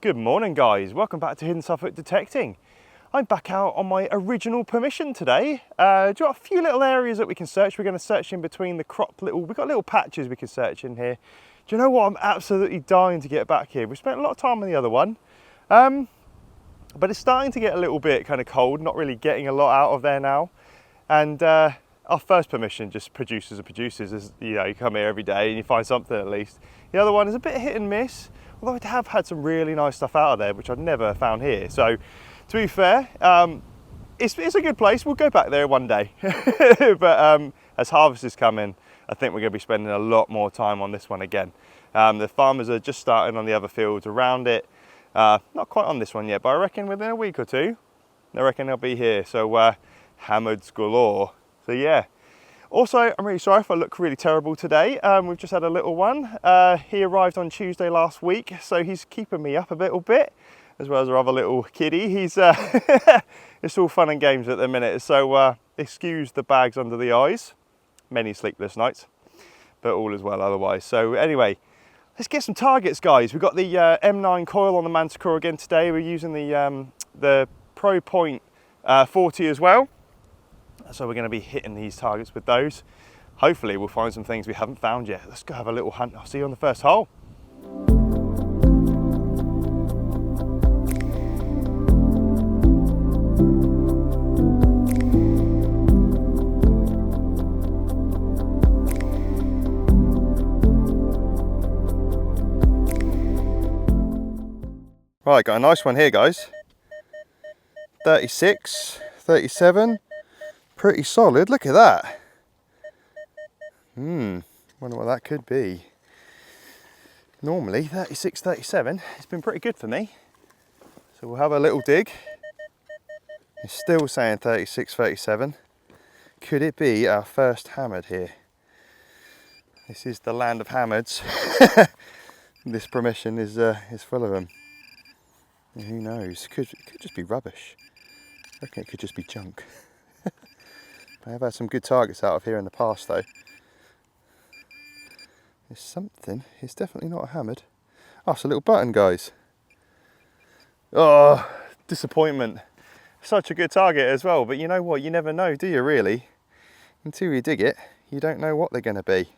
Good morning guys, welcome back to Hidden Suffolk Detecting. I'm back out on my original permission today. Got a few little areas that we can search. We're going to search in between the crop we've got little patches we can search in here. Do you know what, I'm absolutely dying to get back here. We spent a lot of time on the other one, but it's starting to get a little bit kind of cold, not really getting a lot out of there now. And our first permission just produces and produces, as you know, you come here every day and you find something at least. The other one is a bit hit and miss, although I have had some really nice stuff out of there, which I've never found here. So to be fair, it's a good place. We'll go back there one day. But as harvest is coming, I think we're going to be spending a lot more time on this one again. The farmers are just starting on the other fields around it. Not quite on this one yet, but I reckon within a week or two, I reckon they'll be here. So hammered galore. So yeah. Also, I'm really sorry if I look really terrible today. We've just had a little one. He arrived on Tuesday last week, so he's keeping me up a little bit, as well as our other little kiddie. He's it's all fun and games at the minute, so excuse the bags under the eyes. Many sleepless nights, but all is well otherwise. So anyway, let's get some targets, guys. We've got the M9 coil on the Manticore again today. We're using the Pro-find 40 as well. So we're going to be hitting these targets with those. Hopefully we'll find some things we haven't found yet. Let's go have a little hunt. I'll see you on the first hole. Right, got a nice one here, guys. 36, 37. Pretty solid, look at that. Wonder what that could be. Normally 36, 37, it's been pretty good for me. So we'll have a little dig. It's still saying 36, 37. Could it be our first hammered here? This is the land of hammereds. This permission is full of them. And who knows, it could just be rubbish. I reckon it could just be junk. I have had some good targets out of here in the past though. There's something, it's definitely not a hammered. Oh, it's a little button, guys. Oh, disappointment. Such a good target as well, but you know what, you never know, do you really? Until you dig it, you don't know what they're going to be.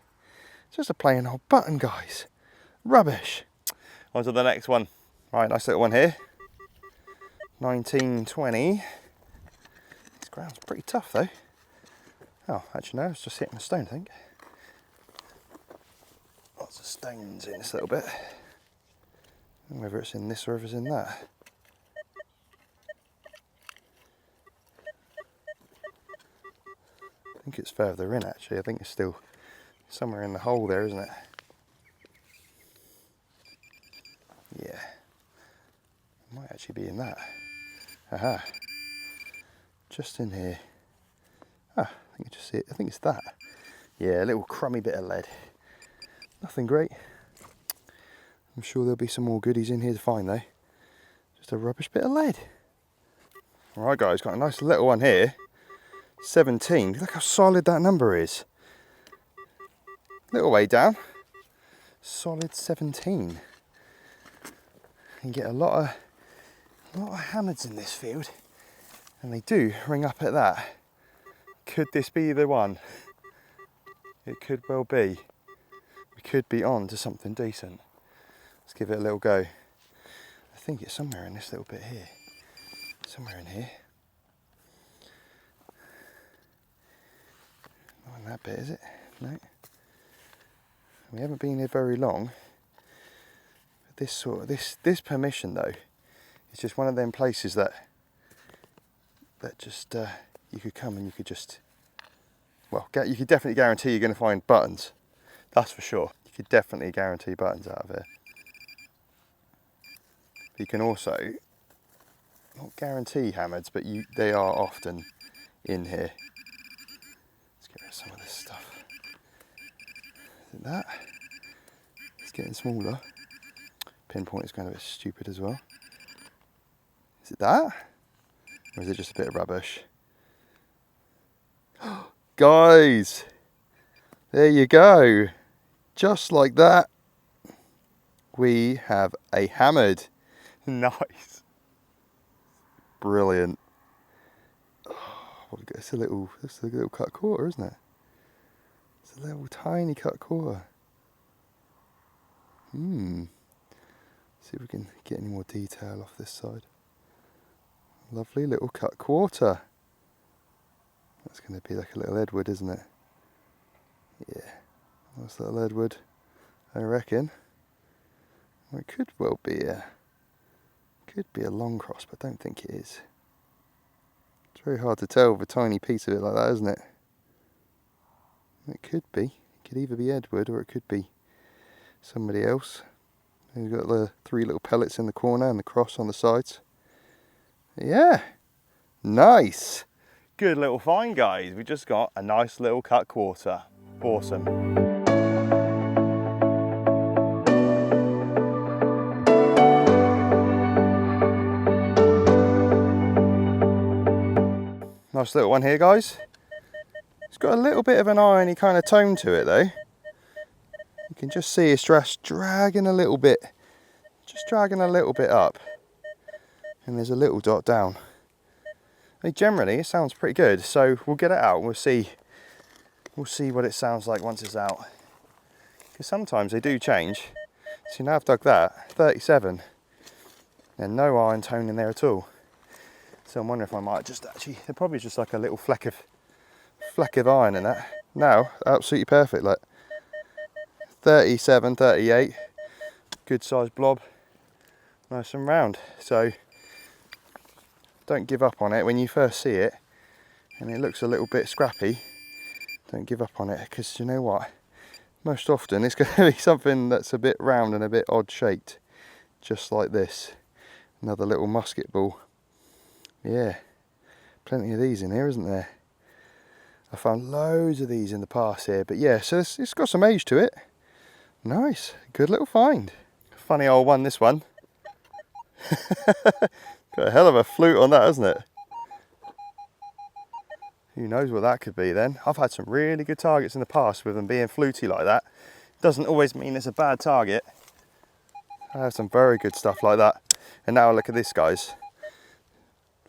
It's just a plain old button, guys. Rubbish. On to the next one. Right, nice little one here. 1920. This ground's pretty tough though. Oh, actually no, it's just hitting a stone, I think. Lots of stones in this little bit. Whether it's in this or if it's in that. I think it's further in actually. I think it's still somewhere in the hole there, isn't it? Yeah. It might actually be in that. Aha. Just in here. Ah, I think I just see it. I think it's that. Yeah, a little crummy bit of lead. Nothing great. I'm sure there'll be some more goodies in here to find though. Just a rubbish bit of lead. Alright guys, got a nice little one here. 17. Look how solid that number is. Little way down. Solid 17. You can get a lot of hammereds in this field. And they do ring up at that. Could this be the one? It could well be. We could be on to something decent. Let's give it a little go. I think it's somewhere in this little bit here. Somewhere in here. Not in that bit, is it? No. We haven't been here very long. But this permission though, is just one of them places that just you could come and you could just, well, you could definitely guarantee you're going to find buttons. That's for sure. You could definitely guarantee buttons out of here. But you can also, not guarantee hammereds, but they are often in here. Let's get rid of some of this stuff. Is it that? It's getting smaller. Pinpoint is going a bit stupid as well. Is it that? Or is it just a bit of rubbish? Guys, there you go. Just like that, we have a hammered. Nice. Brilliant. Oh, it's a little cut quarter, isn't it? It's a little tiny cut quarter. See if we can get any more detail off this side. Lovely little cut quarter. That's going to be like a little Edward, isn't it? Yeah, nice little Edward, I reckon. Well, it could well be a long cross, but I don't think it is. It's very hard to tell with a tiny piece of it like that, isn't it? It could be. It could either be Edward or it could be somebody else. You've got the 3 little pellets in the corner and the cross on the sides. Yeah, nice. Good little find, guys. We just got a nice little cut quarter. Awesome. Nice little one here, guys. It's got a little bit of an irony kind of tone to it though. You can just see it's just dragging a little bit. Just dragging a little bit up. And there's a little dot down. I mean, generally it sounds pretty good, so we'll get it out and we'll see what it sounds like once it's out. Because sometimes they do change. So now I've dug that, 37, and no iron tone in there at all. So I'm wondering if I might just actually, they're probably just like a little fleck of iron in that. Now, absolutely perfect, like 37, 38, good sized blob, nice and round. So don't give up on it when you first see it and it looks a little bit scrappy. Don't give up on it, because you know what? Most often it's going to be something that's a bit round and a bit odd shaped, just like this. Another little musket ball. Yeah, plenty of these in here, isn't there? I found loads of these in the past here, but yeah, so it's got some age to it. Nice, good little find. Funny old one, this one. Got a hell of a flute on that, hasn't it? Who knows what that could be then. I've had some really good targets in the past with them being fluty like that. Doesn't always mean it's a bad target. I have some very good stuff like that. And now look at this, guys.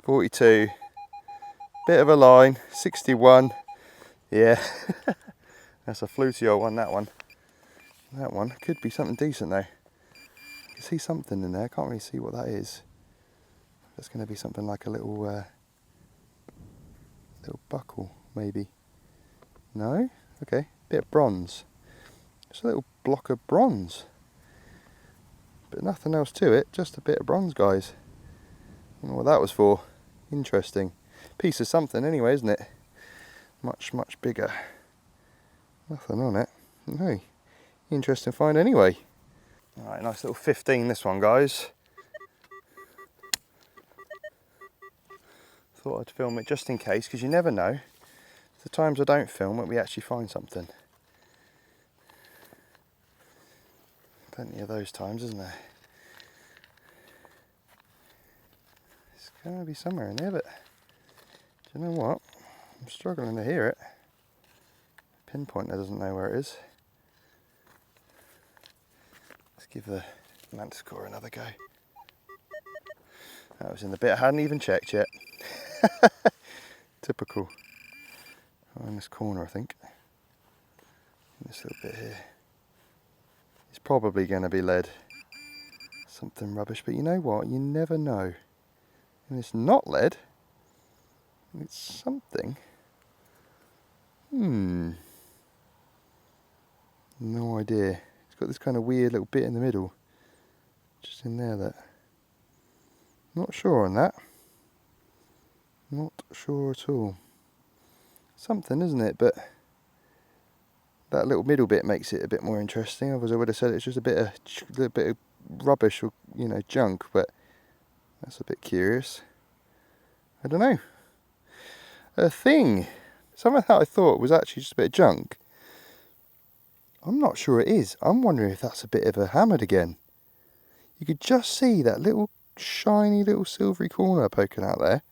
42, bit of a line, 61. Yeah, that's a fluty old one, that one. That one could be something decent though. I can see something in there, I can't really see what that is. That's going to be something like a little little buckle, maybe. No? Okay, bit of bronze. Just a little block of bronze. But nothing else to it, just a bit of bronze, guys. I don't know what that was for. Interesting. Piece of something anyway, isn't it? Much, much bigger. Nothing on it. No. Interesting find anyway. Alright, nice little 15 this one, guys. Thought I'd film it just in case, because you never know. The times I don't film it, we actually find something. Plenty of those times, isn't there? It's going to be somewhere in there, but do you know what? I'm struggling to hear it. Pinpointer doesn't know where it is. Let's give the Manticore another go. That was in the bit I hadn't even checked yet. Typical. Oh, in this corner, I think. This little bit here. It's probably going to be lead. Something rubbish, but you know what? You never know. And it's not lead. It's something. No idea. It's got this kind of weird little bit in the middle. Just in there that. Not sure on that. Not sure at all. Something, isn't it? But that little middle bit makes it a bit more interesting. Otherwise I would have said it's just a bit of rubbish or, you know, junk, but that's a bit curious. I don't know. A thing. Something that I thought was actually just a bit of junk. I'm not sure it is. I'm wondering if that's a bit of a hammered again. You could just see that little shiny little silvery corner poking out there.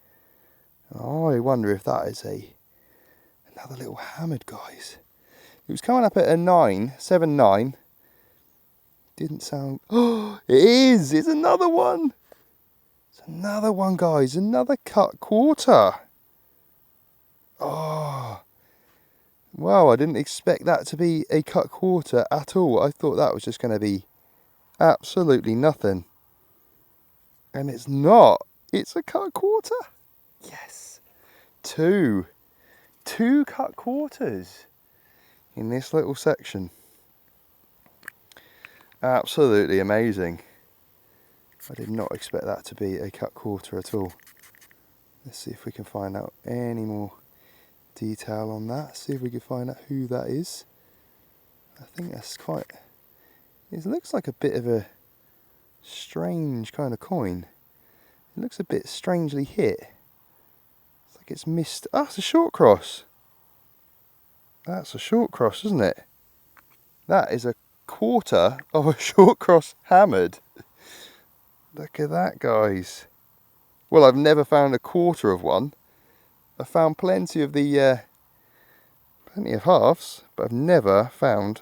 I wonder if that is another little hammered, guys. It was coming up at a 9, 7, 9. Didn't sound. Oh, it is! It's another one! It's another one, guys, another cut quarter. Oh, wow, I didn't expect that to be a cut quarter at all. I thought that was just going to be absolutely nothing. And it's not. It's a cut quarter. Yes. Two cut quarters in this little section. Absolutely amazing. I did not expect that to be a cut quarter at all. Let's see if we can find out any more detail on that. See if we can find out who that is. I think that's quite... It looks like a bit of a strange kind of coin. It looks a bit strangely hit. It's like it's missed... Ah, it's a short cross. That's a short cross, isn't it? That is a quarter of a short cross hammered. Look at that, guys. Well, I've never found a quarter of one. I've found plenty of the plenty of halves, but I've never found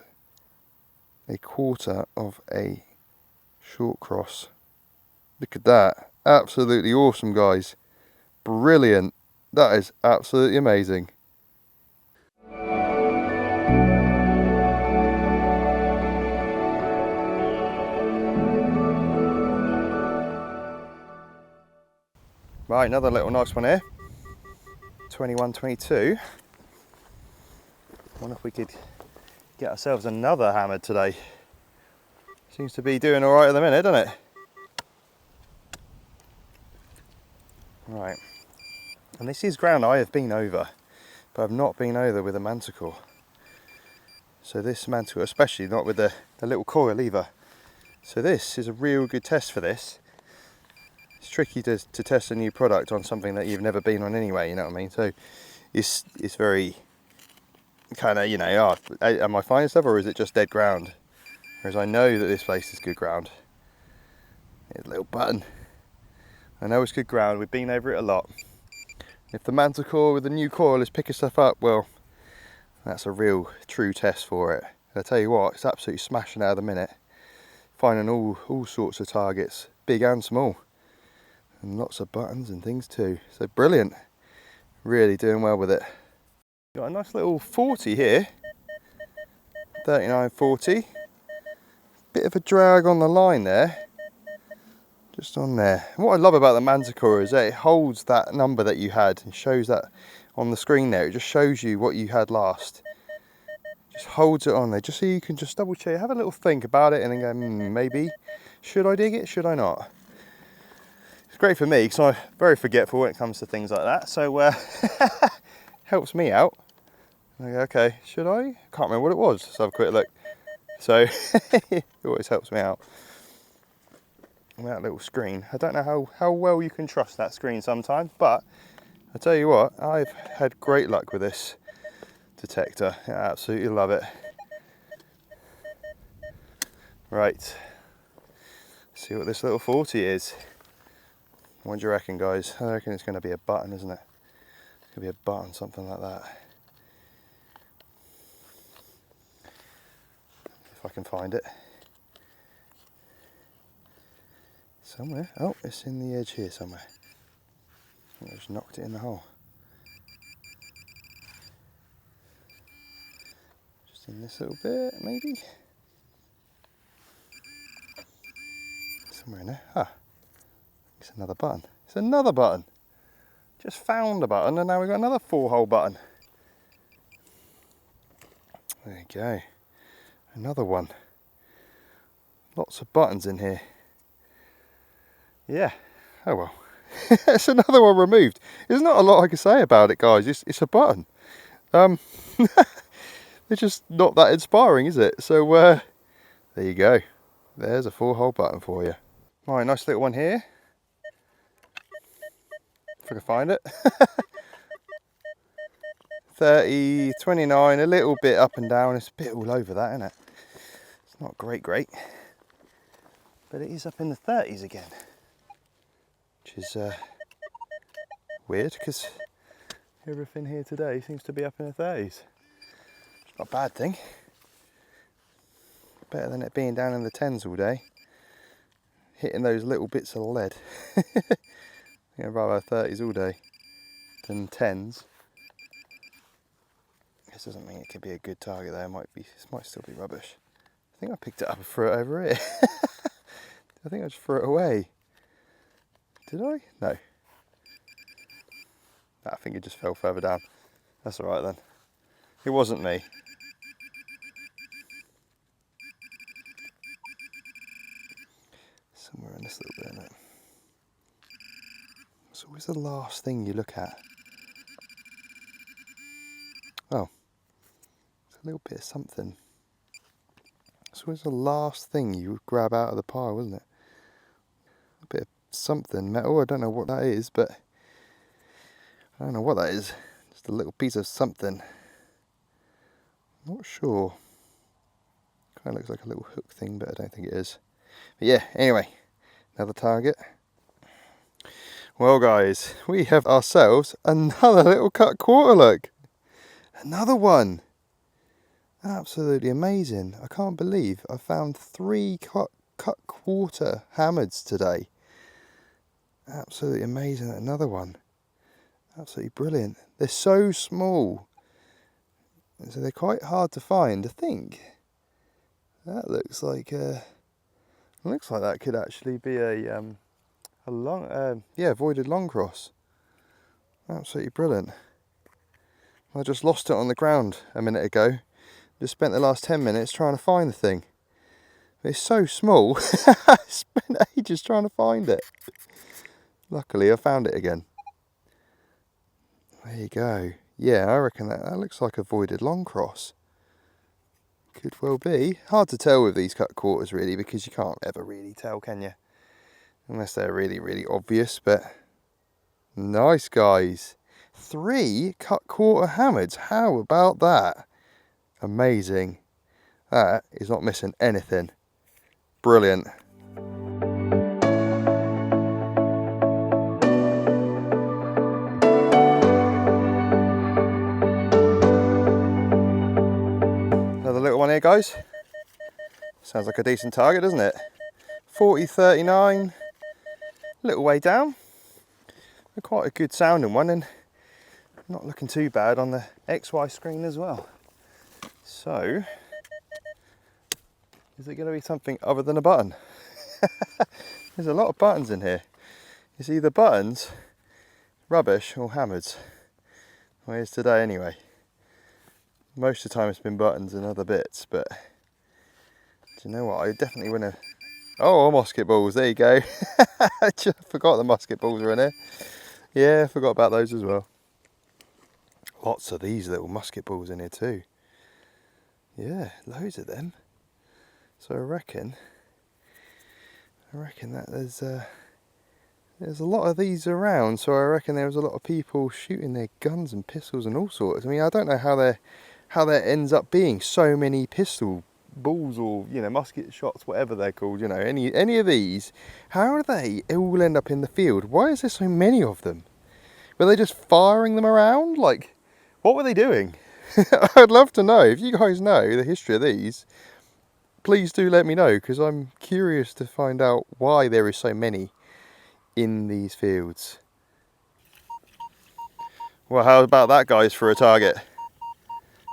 a quarter of a short cross. Look at that. Absolutely awesome, guys. Brilliant. That is absolutely amazing. Right, another little nice one here. 2122. Wonder if we could get ourselves another hammered today. Seems to be doing all right at the minute, doesn't it? Right, and this is ground I have been over, but I've not been over with a Manticore. So this Manticore, especially not with the little coil either. So this is a real good test for this. It's tricky to test a new product on something that you've never been on anyway, you know what I mean? So it's very kind of, you know, oh, am I finding stuff or is it just dead ground? Whereas I know that this place is good ground. Here's a little button. I know it's good ground, we've been over it a lot. If the Manticore with the new coil is picking stuff up, well, that's a real true test for it. And I tell you what, it's absolutely smashing out at the minute. Finding all sorts of targets, big and small. And lots of buttons and things too. So brilliant. Really doing well with it. Got a nice little 40 here. 3940. Bit of a drag on the line there. Just on there. And what I love about the Manticore is that it holds that number that you had and shows that on the screen there. It just shows you what you had last. Just holds it on there just so you can just double check, have a little think about it and then go, maybe, should I dig it, should I not? It's great for me because I'm very forgetful when it comes to things like that, so helps me out. I go, okay, should I? Can't remember what it was, so have a quick look. So it always helps me out. And that little screen, I don't know how well you can trust that screen sometimes, but I tell you what, I've had great luck with this detector. I absolutely love it. Right, let's see what this little 40 is. What do you reckon, guys? I reckon it's going to be a button, isn't it? It's going to be a button, something like that. If I can find it. Somewhere. Oh, it's in the edge here somewhere. I think I just knocked it in the hole. Just in this little bit, maybe. Somewhere in there. Ah. It's another button. It's another button. Just found a button and now we've got another 4-hole button. There you go. Another one. Lots of buttons in here. Yeah. Oh well. It's another one removed. There's not a lot I can say about it, guys. It's a button. It's just not that inspiring, is it? So there you go. There's a 4-hole button for you. Right, nice little one here. If I can find it. 30, 29, a little bit up and down. It's a bit all over that, isn't it? It's not great, but it is up in the 30s again, which is weird because everything here today seems to be up in the 30s. It's not a bad thing. Better than it being down in the 10s all day. hitting those little bits of lead. I'd rather have 30s all day than 10s. This doesn't mean it could be a good target though. It might still be rubbish. I think I picked it up and threw it over here. I think I just threw it away. Did I? No. I think it just fell further down. That's all right then. It wasn't me. Somewhere in this little bit, isn't it? It's always the last thing you look at. Oh, it's a little bit of something. It's always the last thing you would grab out of the pile, wasn't it? A bit of something, metal. I don't know what that is, but I don't know what that is. Just a little piece of something. Not sure. Kind of looks like a little hook thing, but I don't think it is. But yeah, anyway, another target. Well guys, we have ourselves another little cut quarter, look. Another one. Absolutely amazing. I can't believe I found 3 cut quarter hammers today. Absolutely amazing. Another one. Absolutely brilliant. They're so small, so they're quite hard to find. I think that looks like that could actually be a long, voided long cross. Absolutely brilliant. I just lost it on the ground a minute ago. Just spent the last 10 minutes trying to find the thing. It's so small. I spent ages trying to find it. Luckily I found it again. There you go. Yeah, I reckon that looks like a voided long cross. Could well be. Hard to tell with these cut quarters really, because you can't ever really tell, can you? Unless they're really, really obvious, but nice guys. 3 cut quarter hammers. How about that? Amazing. That is not missing anything. Brilliant. Another little one here, guys. Sounds like a decent target, doesn't it? 4039. Little way down. Quite a good sounding one, and not looking too bad on the XY screen as well. So, is it going to be something other than a button? There's a lot of buttons in here. It's either buttons, rubbish, or hammers. Well, it's today anyway. Most of the time it's been buttons and other bits, but do you know what? I definitely want to... Oh, musket balls, there you go. I just forgot the musket balls are in here. Yeah, I forgot about those as well. Lots of these little musket balls in here too. Yeah, loads of them. So I reckon that there's a lot of these around. So I reckon there was a lot of people shooting their guns and pistols and all sorts. I mean, I don't know how there ends up being so many pistol balls, or musket shots, whatever they're called. Any of these. How do they all end up in the field? Why is there so many of them? Were they just firing them around? Like, what were they doing? I'd love to know. If you guys know the history of these, please do let me know, because I'm curious to find out why there is so many in these fields. Well, how about that, guys, for a target?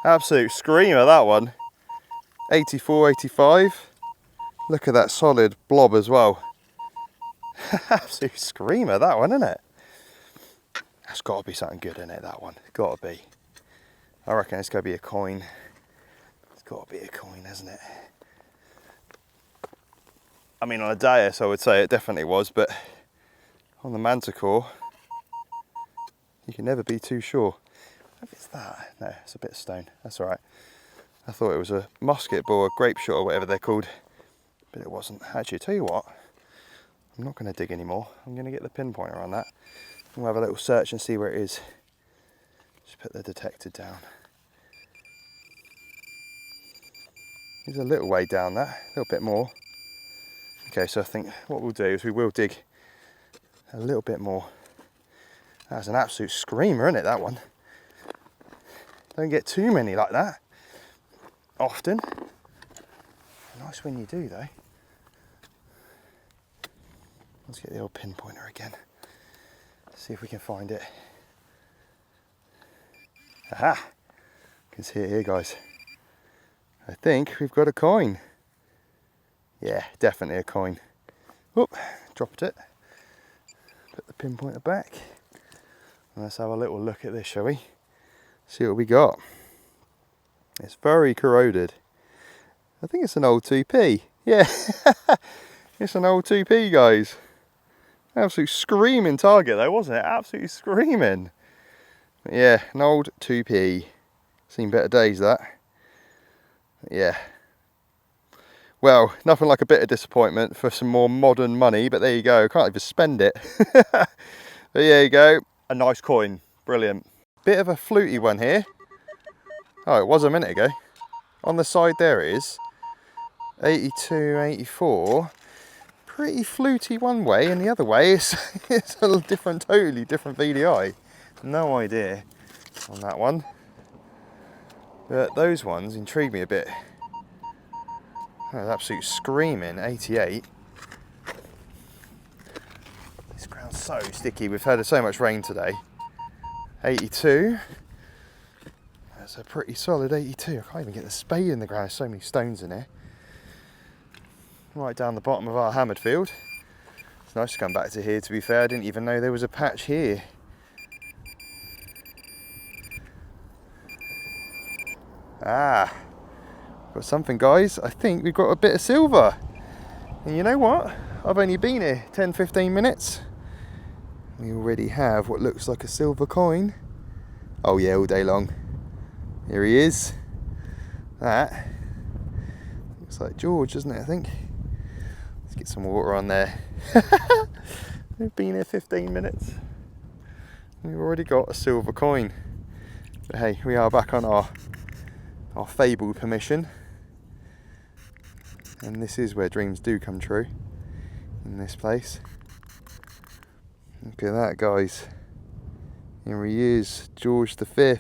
Absolute screamer, that one. 84, 85. Look at that solid blob as well. Absolute screamer, that one, isn't it? That's got to be something good in it, that one. Got to be. I reckon it's going to be a coin. It's got to be a coin, hasn't it? I mean, on a dais, I would say it definitely was, but on the Manticore, you can never be too sure. If it's that, no, it's a bit of stone. That's all right. I thought it was a musket ball, a grape shot, or whatever they're called, but it wasn't. Actually, tell you what, I'm not going to dig anymore. I'm going to get the pinpointer on that. We'll have a little search and see where it is. Just put the detector down. There's a little way down that, a little bit more. Okay, so I think what we'll do is we will dig a little bit more. That's an absolute screamer, isn't it, that one? Don't get too many like that often. Nice when you do, though. Let's get the old pinpointer again. See if we can find it. Aha! You can see it here, guys. I think we've got a coin. Yeah, definitely a coin. Oop, dropped it. Put the pinpointer back. Let's have a little look at this, shall we? See what we got. It's very corroded. I think it's an old 2p. Yeah, it's an old 2p, guys. Absolute screaming target though, wasn't it? Absolutely screaming. But yeah, an old 2p. Seen better days, that. Yeah. Well, nothing like a bit of disappointment for some more modern money, but there you go. Can't even spend it. But there you go. A nice coin. Brilliant. Bit of a fluty one here. Oh, it was a minute ago. On the side there it is. 82, 84. Pretty fluty one way, and the other way it's a little different, totally different VDI. No idea on that one. But those ones intrigue me a bit. Oh, absolute screaming 88. This ground's so sticky. We've had so much rain today. 82. That's a pretty solid 82. I can't even get the spade in the ground. There's so many stones in here. Right down the bottom of our hammered field. It's nice to come back to here, to be fair. I didn't even know there was a patch here. Ah, got something, guys. I think we've got a bit of silver. And you know what? I've only been here 10-15 minutes. We already have what looks like a silver coin. Oh yeah, all day long. Here he is. That looks like George, doesn't it, I think? Let's get some water on there. We've been here 15 minutes. We've already got a silver coin. But hey, we are back on our fabled permission. And this is where dreams do come true. In this place. Look at that, guys. Here he is, George V.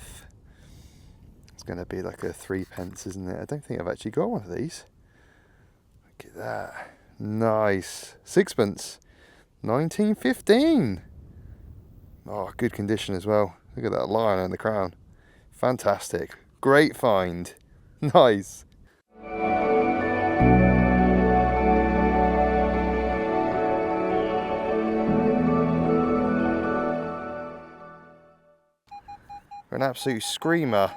It's going to be like a 3p, isn't it? I don't think I've actually got one of these. Look at that. Nice. 6p. 1915. Oh, good condition as well. Look at that lion on the crown. Fantastic. Great find. Nice. An absolute screamer.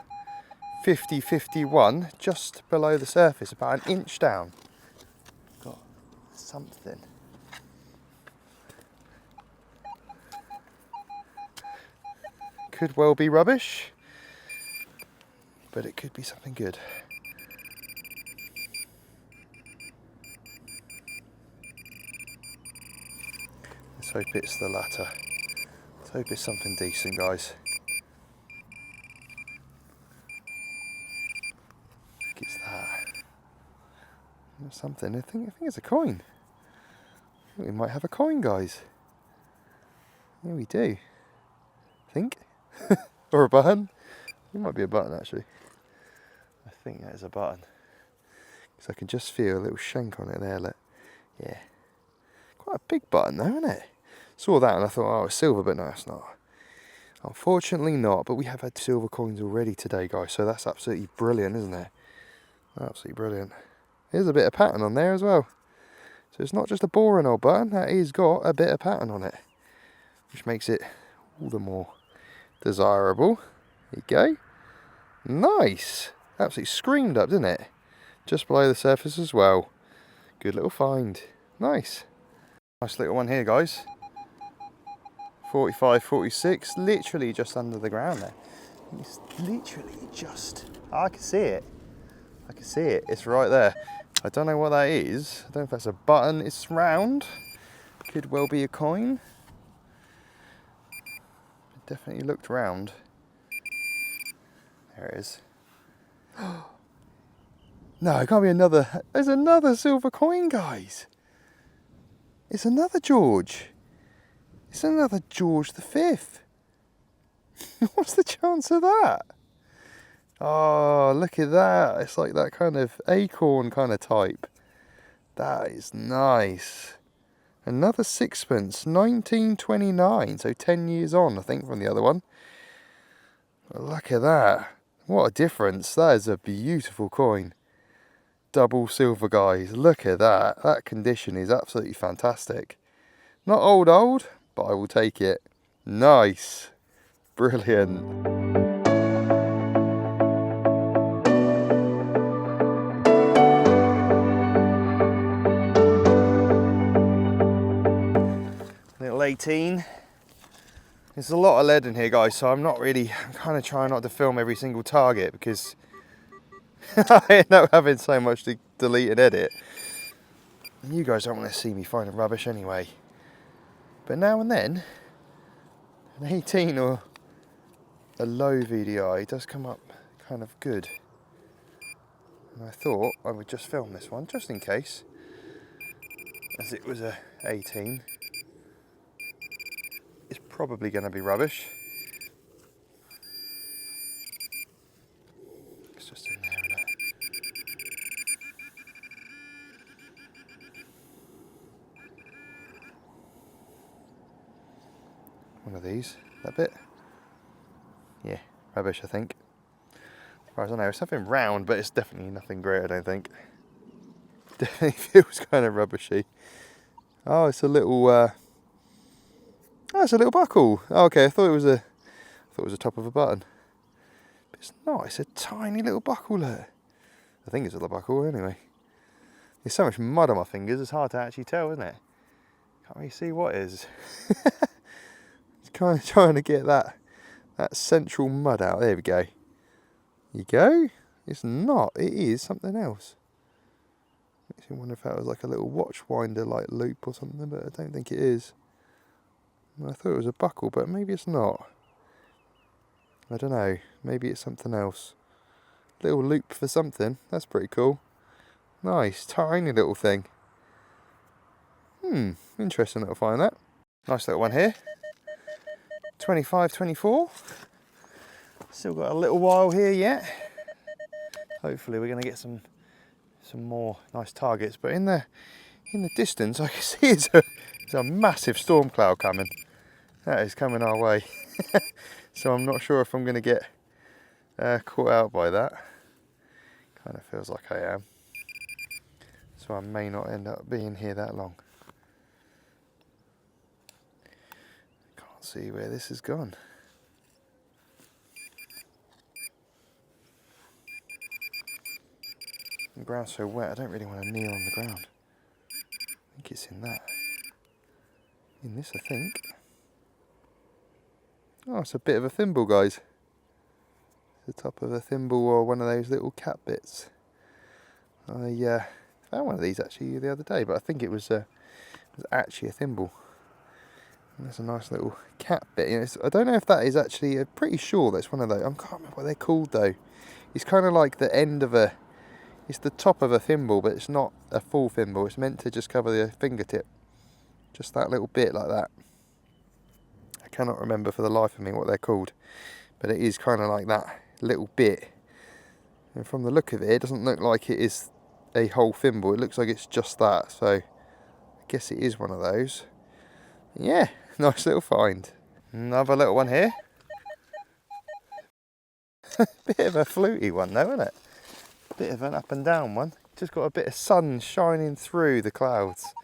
50-51, just below the surface, about an inch down. Got something. Could well be rubbish, but it could be something good. Let's hope it's the latter. Let's hope it's something decent, guys. It's that. There's something. I think it's a coin. I think we might have a coin, guys. Yeah, we do. I think. Or a button. It might be a button, actually. I think that is a button. Because I can just feel a little shank on it there. Look. Yeah. Quite a big button, though, isn't it? Saw that and I thought, oh, it's silver, but no, it's not. Unfortunately not. But we have had silver coins already today, guys. So that's absolutely brilliant, isn't it? Absolutely brilliant. There's a bit of pattern on there as well. So it's not just a boring old button, that has got a bit of pattern on it. Which makes it all the more desirable. There you go. Nice. Absolutely screamed up, didn't it? Just below the surface as well. Good little find. Nice. Nice little one here, guys. 45, 46, literally just under the ground there. It's literally just, I can see it. I can see it, it's right there. I don't know what that is. I don't know if that's a button. It's round. Could well be a coin. It definitely looked round. There it is. No, it can't be another. There's another silver coin, guys. It's another George. It's another George V. What's the chance of that? Oh, look at that. It's like that kind of acorn kind of type. That is nice. Another sixpence, 1929, so 10 years on, I think, from the other one. Look at that. What a difference. That is a beautiful coin. Double silver, guys. Look at that. That condition is absolutely fantastic. Not old, but I will take it. Nice. Brilliant. Little 18. There's a lot of lead in here, guys, so I'm kind of trying not to film every single target because I end up having so much to delete and edit. And you guys don't want to see me finding rubbish anyway. But now and then, an 18 or a low VDI does come up kind of good. And I thought I would just film this one, just in case, as it was a 18. It's probably going to be rubbish. It's just in there, isn't it? One of these, that bit. Yeah, rubbish, I think. As far as I know, it's something round, but it's definitely nothing great, I don't think. Definitely feels kind of rubbishy. Oh, it's a little. Oh, it's a little buckle. Oh, okay, I thought it was the top of a button. But it's not. It's a tiny little buckle there. I think it's a little buckle anyway. There's so much mud on my fingers. It's hard to actually tell, isn't it? Can't really see what it is. It's kind of trying to get that central mud out. There we go. You go. It's not. It is something else. Makes me wonder if that was like a little watch winder like loop or something, but I don't think it is. I thought it was a buckle, but maybe it's not. I don't know. Maybe it's something else. Little loop for something. That's pretty cool. Nice, tiny little thing. Interesting little find that. Nice little one here. 25, 24. Still got a little while here yet. Hopefully we're going to get some more nice targets. But in the distance, I can see it's a massive storm cloud coming. That is coming our way. So I'm not sure if I'm going to get caught out by that. Kind of feels like I am. So I may not end up being here that long. Can't see where this has gone. The ground's so wet, I don't really want to kneel on the ground. I think it's in that. In this, I think. Oh, it's a bit of a thimble, guys. The top of a thimble or one of those little cap bits. I found one of these actually the other day, but I think it was actually a thimble. And there's a nice little cap bit. You know, I don't know if that is actually. I'm pretty sure that's one of those. I can't remember what they're called though. It's kind of like the end of a. It's the top of a thimble, but it's not a full thimble. It's meant to just cover the fingertip. Just that little bit like that. I cannot remember for the life of me what they're called, but it is kind of like that little bit. And from the look of it, it doesn't look like it is a whole thimble. It looks like it's just that. So I guess it is one of those. Yeah, nice little find. Another little one here. Bit of a fluty one though, isn't it? Bit of an up and down one. Just got a bit of sun shining through the clouds.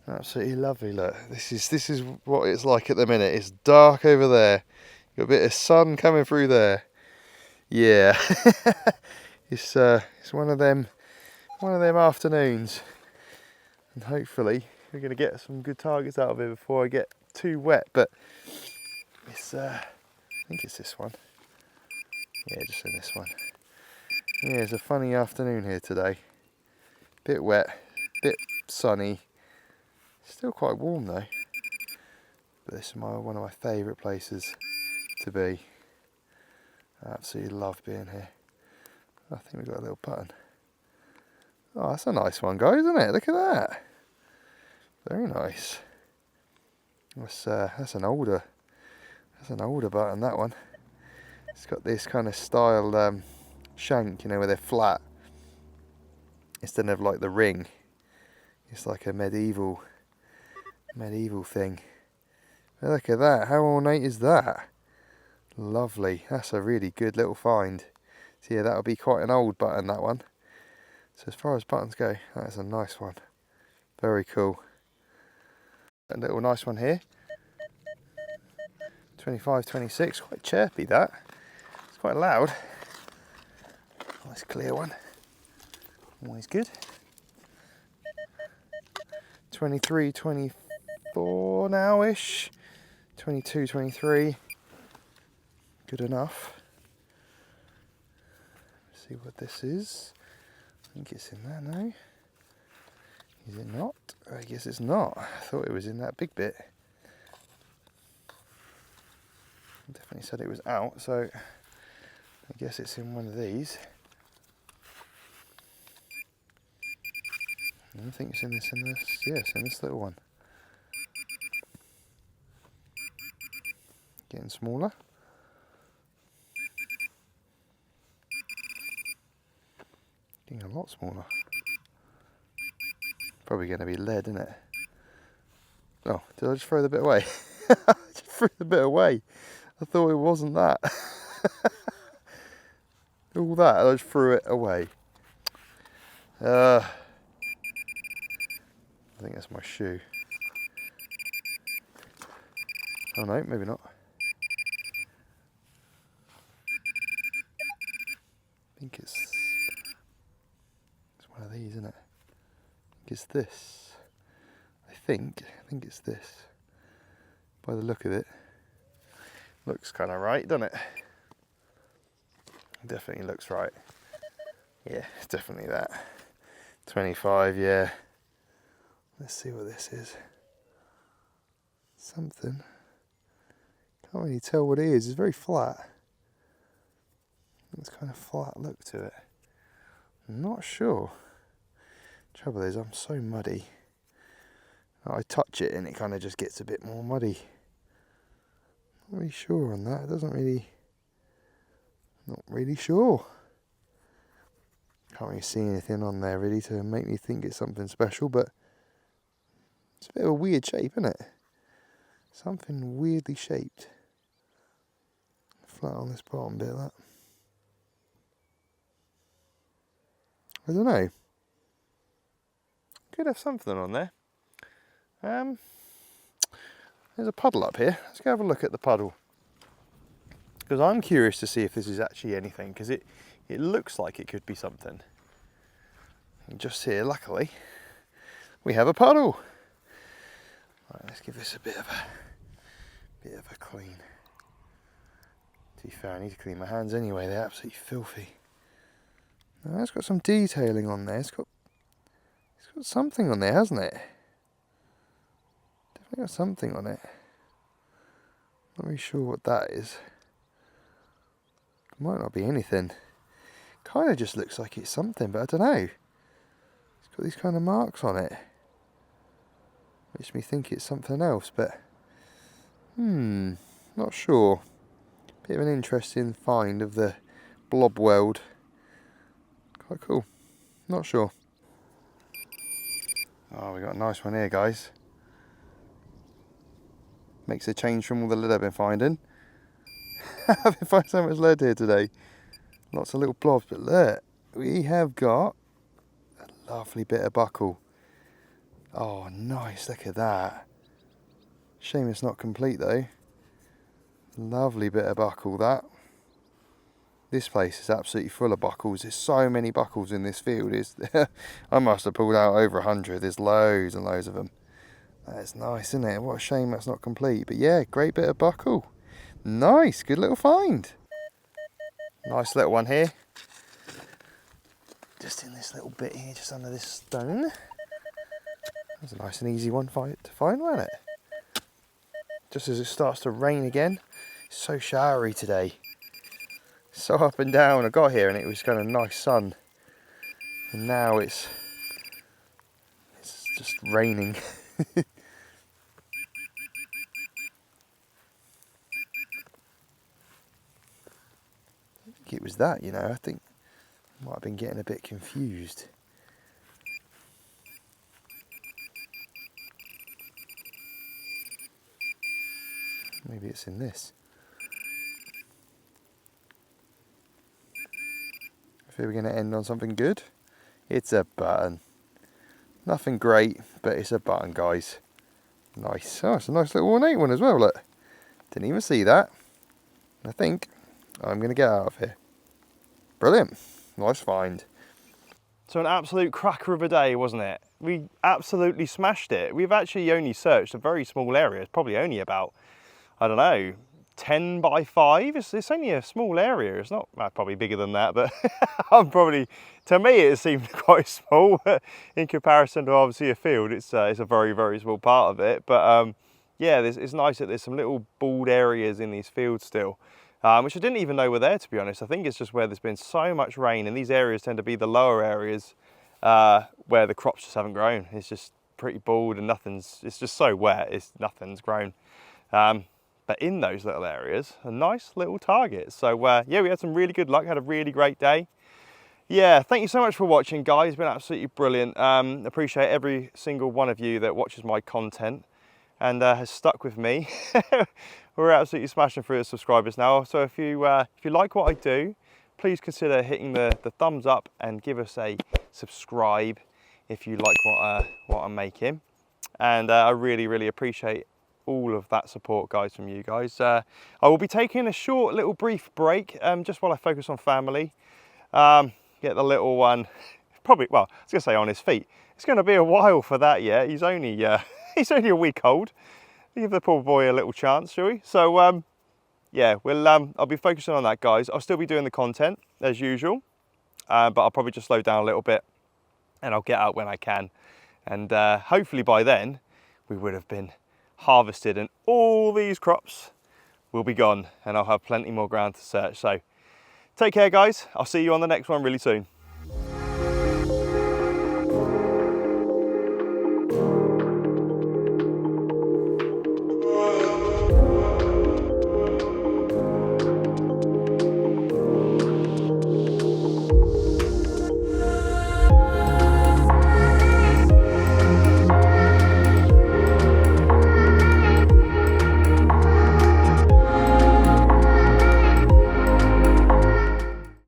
Absolutely lovely. Look, this is what it's like at the minute. It's dark over there. Got a bit of sun coming through there. Yeah, it's one of them afternoons, and hopefully we're gonna get some good targets out of it before I get too wet. But it's I think it's this one. Yeah, just in this one. Yeah, it's a funny afternoon here today. Bit wet, bit sunny. Still quite warm though. But this is one of my favourite places to be. I absolutely love being here. I think we've got a little button. Oh, that's a nice one, guys, isn't it? Look at that. Very nice. That's an older button, that one. It's got this kind of styled shank, you know, where they're flat instead of like the ring It's like a medieval thing. But look at that, how ornate is that? Lovely, that's a really good little find. So yeah, that'll be quite an old button, that one. So as far as buttons go, that's a nice one. Very cool. A little nice one here. 25, 26, quite chirpy that. It's quite loud. Nice clear one. Always good. 23, 24 now-ish. 22, 23. Good enough. Let's see what this is. I think it's in there now. Is it not? I guess it's not. I thought it was in that big bit. Definitely said it was out, so I guess it's in one of these. I think it's in this, yeah, it's in this little one. Getting smaller. Getting a lot smaller. Probably going to be lead, isn't it? Oh, did I just throw the bit away? I just threw the bit away. I thought it wasn't that. All that, I just threw it away. I think that's my shoe. Oh no, maybe not. I think it's one of these, isn't it? I think it's this. I think it's this. By the look of it. Looks kind of right, doesn't it? Definitely looks right. Yeah, it's definitely that. 25, yeah. Let's see what this is. Something. Can't really tell what it is. It's very flat. It's kind of flat look to it. I'm not sure. Trouble is, I'm so muddy. I touch it and it kind of just gets a bit more muddy. Not really sure on that. It doesn't really. Not really sure. Can't really see anything on there really to make me think it's something special, but it's a bit of a weird shape, isn't it? Something weirdly shaped. Flat on this bottom bit, that. I don't know. Could have something on there. There's a puddle up here. Let's go have a look at the puddle. Because I'm curious to see if this is actually anything, because it looks like it could be something. And just here, luckily, we have a puddle. Right, let's give this a bit of a clean. To be fair, I need to clean my hands anyway, they're absolutely filthy. Now, it's got some detailing on there. It's got something on there, hasn't it? Definitely got something on it. Not really sure what that is. Might not be anything. Kind of just looks like it's something, but I don't know. It's got these kind of marks on it. Makes me think it's something else, but not sure. Bit of an interesting find of the blob world. Quite cool. Not sure. Oh, we got a nice one here, guys. Makes a change from all the lead I've been finding. I've been finding so much lead here today. Lots of little blobs, but look, we have got a lovely bit of buckle. Oh, nice, look at that. Shame it's not complete though. Lovely bit of buckle, that. This place is absolutely full of buckles. There's so many buckles in this field. I must have pulled out over 100. There's loads and loads of them. That's nice, isn't it? What a shame that's not complete. But yeah, great bit of buckle. Nice, good little find. Nice little one here. Just in this little bit here, just under this stone. That's a nice and easy one to find, wasn't it? Just as it starts to rain again. It's so showery today. So up and down. I got here and it was kind of nice sun. And now it's just raining. It was that, you know. I think I might have been getting a bit confused. Maybe it's in this. I feel we're going to end on something good. It's a button. Nothing great, but it's a button, guys. Nice. Oh, it's a nice little ornate one as well, look. Didn't even see that. I think I'm going to get out of here. Brilliant. Nice find. So an absolute cracker of a day, wasn't it? We absolutely smashed it. We've actually only searched a very small area. It's probably only about, I don't know, 10 by 5. It's only a small area. It's not, well, probably bigger than that, but I'm probably, to me it seemed quite small in comparison to obviously a field. It's a very, very small part of it. But yeah, it's nice that there's some little bald areas in these fields still. Which I didn't even know were there, to be honest. I think it's just where there's been so much rain, and these areas tend to be the lower areas where the crops just haven't grown. It's just pretty bald and it's just so wet, nothing's grown. But in those little areas, a nice little target. So yeah, we had some really good luck, had a really great day. Yeah, thank you so much for watching, guys. It's been absolutely brilliant. Appreciate every single one of you that watches my content and has stuck with me. We're absolutely smashing through the subscribers now. So if you like what I do, please consider hitting the thumbs up and give us a subscribe if you like what I'm making. And I really, really appreciate all of that support, guys, from you guys. I will be taking a short little brief break just while I focus on family. Get the little one, probably, well, I was gonna say on his feet. It's gonna be a while for that yet. He's only he's only a week old. Give the poor boy a little chance, shall we? So yeah, I'll be focusing on that, guys. I'll still be doing the content as usual, but I'll probably just slow down a little bit and I'll get out when I can. And hopefully by then we would have been harvested and all these crops will be gone and I'll have plenty more ground to search. So take care, guys. I'll see you on the next one really soon.